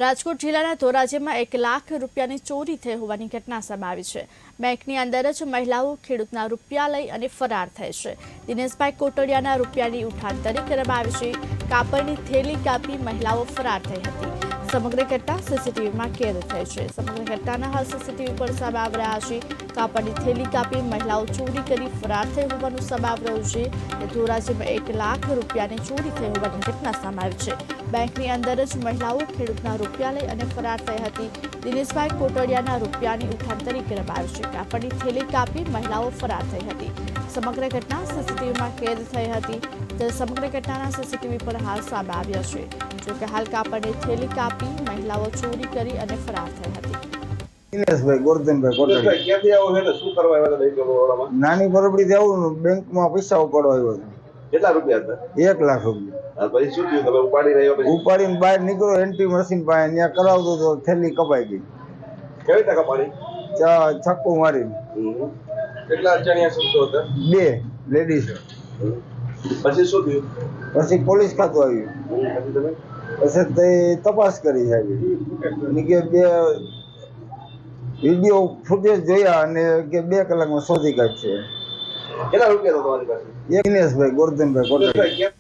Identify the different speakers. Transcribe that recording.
Speaker 1: રાજકોટ જિલ્લાના ધોરાજીમાં 1 લાખ રૂપિયાની ચોરી થઈ હોવાની ઘટના સામે આવી છે। બેંકની અંદર જ મહિલાઓ ખેડૂતના રૂપિયા લઈ અને ફરાર થઈ છે। દિનેશભાઈ કોટડિયાના રૂપિયાની ઉઠાંતરી કરવામાં આવી છે। કાપડની થેલી કાપી મહિલાઓ ફરાર થઈ હતી। સમગ્ર ઘટના સીસીટીવીમાં કેદ થઈ છે। સમગ્ર ઘટનાના હાલ સીસીટીવી પર સામે આવી રહ્યા છે। કાપડની થેલી કાપી મહિલાઓ ચોરી કરી ફરાર થઈ હોવાનું સામે આવી રહ્યું છે। ધોરાજીમાં 1 લાખ રૂપિયાની ચોરી થઈ હોવાની ઘટના સામે આવી છે। બેંકની અંદર જ મહિલાઓ ખેડૂતના રૂપિયા લઈ અને ફરાર થઈ હતી। દિનેશભાઈ કોટડિયાના રૂપિયાની ઉઠાંતરી કરવામાં આવી છે। કાપડની થેલી કાપી મહિલાઓ ફરાર થઈ હતી। સમગ્ર ઘટના સીસીટીવીમાં કેદ થઈ હતી। ત્યારે સમગ્ર ઘટનાના સીસીટીવી પર હાલ સામે આવ્યા છે। જોકે હાલ કાપડની થેલી કાપી મહિલાઓ ચોરી કરી અને ફરાર થઈ હતી।
Speaker 2: દિનેશભાઈ ગોરધનભાઈ કોટડિયા
Speaker 3: ક્યાંથી આવો છે ને શું કરવા આવ્યા હતા બેંક ઓફ બરોડામાં?
Speaker 2: નાની બરોબડીથી આવું બેંકમાં પૈસા ઉપાડવા આવ્યો હતો।
Speaker 3: કેટલા રૂપિયા હતા?
Speaker 2: 1 લાખ રૂપિયા
Speaker 3: પછી શું થયું? તમે ઉપાડી રહ્યો પછી
Speaker 2: ઉપાડીને બહાર નીકળ્યો એન્ટ્રી મશીન પાસે, ત્યાં કરાવતો તો થેલી કપાઈ ગઈ।
Speaker 3: કેવી રીતે કપાણી?
Speaker 2: છક્કો મારીને
Speaker 3: કેટલા અજાણ્યા શખ્સો હતા?
Speaker 2: 2 લેડીઝ।
Speaker 3: પછી શું થયું?
Speaker 2: પછી પોલીસ ખાતું આવ્યું।
Speaker 3: પછી તમે
Speaker 2: પછી તે તપાસ કરી સાહેબ કે 2 વિડીયો ફૂટેજ જોયા અને કે 2 કલાકમાં શોધી કાઢશે।
Speaker 3: કેટલા રૂપિયા હતા તમારી પાસે?
Speaker 2: દિનેશભાઈ ગોરધનભાઈ કોટડિયા।